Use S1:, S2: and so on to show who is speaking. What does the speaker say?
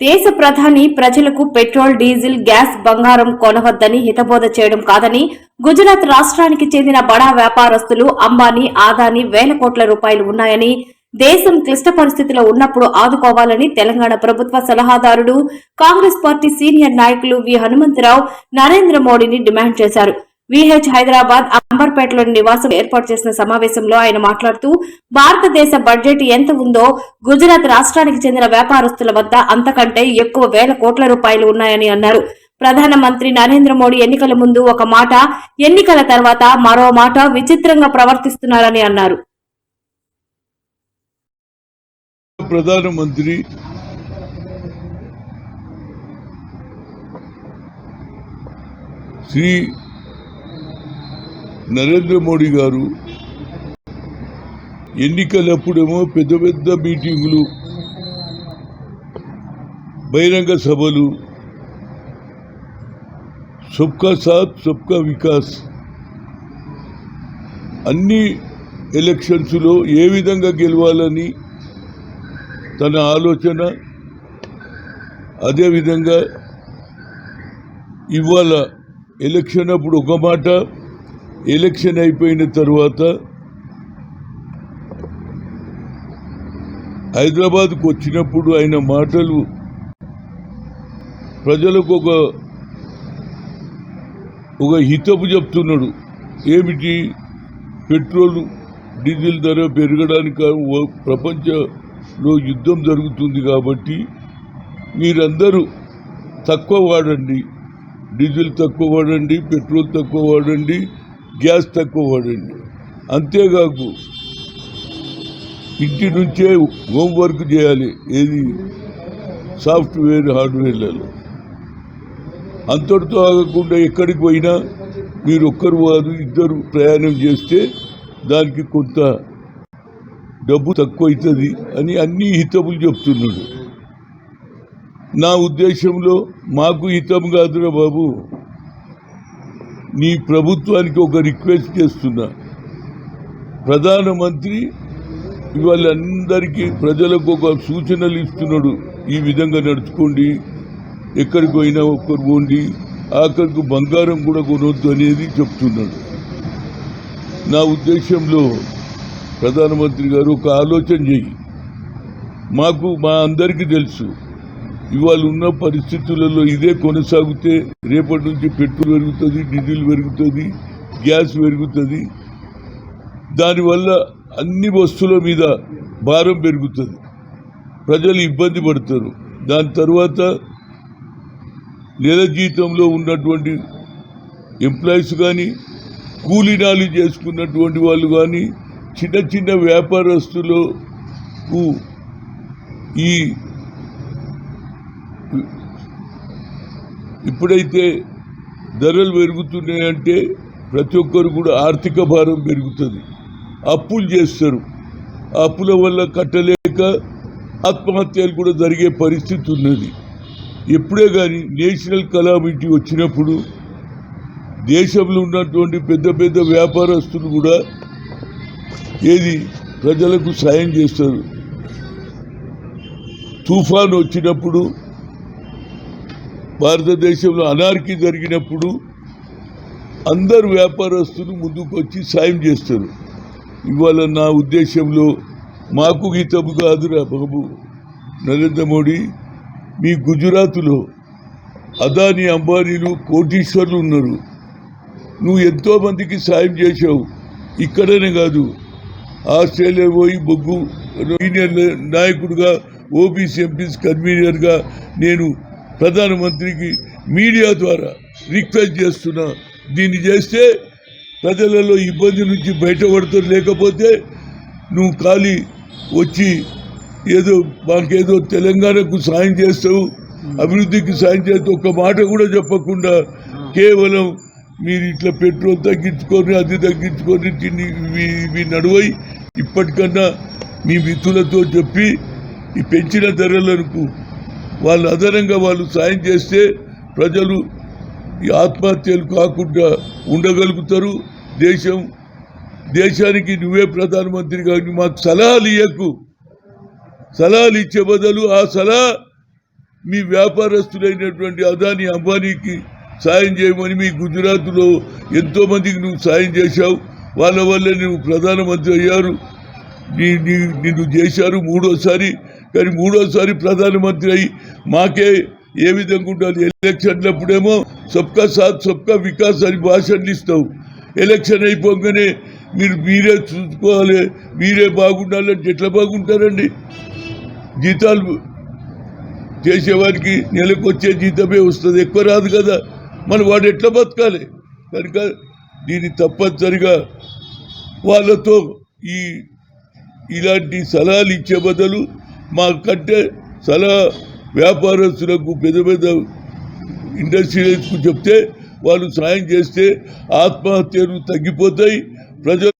S1: దేశ ప్రధాని ప్రజలకు పెట్రోల్, డీజిల్, గ్యాస్, బంగారం కొనవద్దని హితబోధ చేయడం కాదని గుజరాత్ రాష్ట్రానికి చెందిన బడా వ్యాపారస్తులు అంబానీ, ఆదానీ వేల కోట్ల రూపాయలు ఉన్నాయని, దేశం క్లిష్ట పరిస్థితిలో ఉన్నప్పుడు ఆదుకోవాలని తెలంగాణ ప్రభుత్వ సలహాదారుడు, కాంగ్రెస్ పార్టీ సీనియర్ నాయకులు వి హనుమంతరావు నరేంద్ర మోడీని డిమాండ్ చేశారు. విహెచ్ హైదరాబాద్ అంబర్పేటలోని నివాసం ఏర్పాటు చేసిన సమావేశంలో ఆయన మాట్లాడుతూ, భారతదేశ బడ్జెట్ ఎంత ఉందో గుజరాత్ రాష్ట్రానికి చెందిన వ్యాపారస్తుల వద్ద అంతకంటే ఎక్కువ వేల కోట్ల రూపాయలు ఉన్నాయని అన్నారు. ప్రధానమంత్రి నరేంద్ర మోడీ ఎన్నికల ముందు ఒక మాట, ఎన్నికల తర్వాత మరో మాట విచిత్రంగా ప్రవర్తిస్తున్నారని అన్నారు.
S2: ప్రధానమంత్రి శ్రీ నరేంద్ర మోడీ గారు ఎన్నికలప్పుడేమో పెద్ద పెద్ద మీటింగులు, బహిరంగ సభలు, సబ్కా సాత్ సబ్కా వికాస్ అన్ని ఎలక్షన్స్లో ఏ విధంగా గెలవాలని తన ఆలోచన. అదేవిధంగా ఇవాళ ఎలక్షన్ అప్పుడు ఒక మాట, ఎలక్షన్ అయిపోయిన తర్వాత హైదరాబాద్కు వచ్చినప్పుడు ఆయన మాటలు ప్రజలకు ఒక హితవు చెప్తున్నాడు. ఏమిటి? పెట్రోల్, డీజిల్ ధర పెరగడానికి ప్రపంచంలో యుద్ధం జరుగుతుంది కాబట్టి మీరందరూ తక్కువ వాడండి, డీజిల్ తక్కువ వాడండి, పెట్రోల్ తక్కువ వాడండి, గ్యాస్ తక్కువ వాడండి. అంతేకాకు ఇంటి నుంచే హోంవర్క్ చేయాలి, ఏది సాఫ్ట్వేర్ హార్డ్వేర్లలో. అంతటితో ఆగకుండా ఎక్కడికి పోయినా మీరు ఒక్కరు వారు ఇద్దరు ప్రయాణం చేస్తే దానికి కొంత డబ్బు తక్కువ అవుతుంది అని అన్ని హితములు చెప్తున్నాడు. నా ఉద్దేశంలో మాకు హితం కాదురా బాబు, నీ ప్రభుత్వానికి ఒక రిక్వెస్ట్ చేస్తున్నా. ప్రధానమంత్రి ఇవాళ అందరికీ ప్రజలకు ఒక సూచనలు ఇస్తున్నాడు. ఈ విధంగా నడుచుకోండి, ఎక్కడికి పోయినా ఒక్కరు పోండి, ఆఖరికి బంగారం కూడా కొనవద్దు అనేది చెప్తున్నాడు. నా ఉద్దేశంలో ప్రధానమంత్రి గారు ఒక ఆలోచన చెయ్యి. మా అందరికీ తెలుసు ఇవాళ ఉన్న పరిస్థితులలో ఇదే కొనసాగితే రేపటి నుంచి పెట్రోల్ పెరుగుతుంది, డీజిల్ పెరుగుతుంది, గ్యాస్ పెరుగుతుంది. దానివల్ల అన్ని వస్తువుల మీద భారం పెరుగుతుంది, ప్రజలు ఇబ్బంది పడతారు. దాని తర్వాత నెల జీతంలో ఉన్నటువంటి ఎంప్లాయీస్ కానీ, కూలీనాలు చేసుకున్నటువంటి వాళ్ళు కానీ, చిన్న చిన్న వ్యాపారస్తులకు ఈ ఇప్పుడైతే ధరలు పెరుగుతున్నాయంటే ప్రతి ఒక్కరు కూడా ఆర్థిక భారం పెరుగుతుంది, అప్పులు చేస్తారు. అప్పుల వల్ల కట్టలేక ఆత్మహత్యలు కూడా జరిగే పరిస్థితి ఉన్నది. ఎప్పుడే కానీ నేషనల్ కలామిటీ వచ్చినప్పుడు దేశంలో ఉన్నటువంటి పెద్ద పెద్ద వ్యాపారస్తులు కూడా ఏది ప్రజలకు సాయం చేస్తారు. తుఫాను వచ్చినప్పుడు, భారతదేశంలో అనార్కీ జరిగినప్పుడు అందరు వ్యాపారస్తులు ముందుకు వచ్చి సాయం చేస్తారు. ఇవాళ నా ఉద్దేశంలో మాకు హితము కాదురా బాబు నరేంద్ర మోడీ. మీ గుజరాత్లో అదానీ, అంబానీలు, కోటీశ్వర్లు ఉన్నారు. నువ్వు ఎంతోమందికి సాయం చేశావు. ఇక్కడనే కాదు, ఆస్ట్రేలియా పోయి బొగ్గు సీనియర్ నాయకుడిగా, ఓబీసీ ఎంపీస్ కన్వీనర్గా నేను ప్రధానమంత్రికి మీడియా ద్వారా రిక్వెస్ట్ చేస్తున్నా. దీన్ని చేస్తే ప్రజలలో ఇబ్బంది నుంచి బయటపడతారు. లేకపోతే నువ్వు ఖాళీ వచ్చి మాకేదో తెలంగాణకు సాయం చేస్తావు, అభివృద్ధికి సాయం చేస్తావు, ఒక్క మాట కూడా చెప్పకుండా కేవలం మీరు ఇట్లా పెట్రోల్ తగ్గించుకొని, అది తగ్గించుకొని ఇవి నడువై ఇప్పటికన్నా మీ మిత్రులతో చెప్పి ఈ పెంచిన ధరలకు వాళ్ళు అదనంగా వాళ్ళు సాయం చేస్తే ప్రజలు ఈ ఆత్మహత్యలు కాకుండా ఉండగలుగుతారు. దేశానికి నువ్వే ప్రధానమంత్రి కాబట్టి మాకు సలహాలు ఇచ్చే బదులు ఆ సలహా మీ వ్యాపారస్తులైనటువంటి అదానీ అంబానీకి సాయం చేయమని మీ గుజరాత్లో ఎంతోమందికి నువ్వు సాయం చేశావు. వాళ్ళ వల్లే నువ్వు ప్రధానమంత్రి అయ్యారు. నిన్ను చేశారు మూడోసారి. కానీ మూడోసారి ప్రధానమంత్రి అయ్యి మాకే ఏ విధంగా ఉండాలి? ఎలక్షన్లప్పుడేమో సబ్కా సాత్ సబ్కా వికాస్ అని భాషణలు ఇస్తావు. ఎలక్షన్ అయిపోగానే మీరే చూసుకోవాలి, మీరే బాగుండాలంటే ఎట్లా బాగుంటారండి? జీతాలు చేసేవారికి నెలకు వచ్చే జీతమే వస్తుంది, ఎక్కువ రాదు కదా. మన వాడు ఎట్లా బతకాలి? కనుక దీన్ని తప్పనిసరిగా వాళ్ళతో ఇలాంటి సలహాలు ఇచ్చే బదులు మాకంటే సలహా వ్యాపారస్తులకు పెద్ద ఇండస్ట్రియలిస్ట్కు చెప్తే వాళ్ళు సాయం చేస్తే ఆత్మహత్యలు తగ్గిపోతాయి. ప్రజలు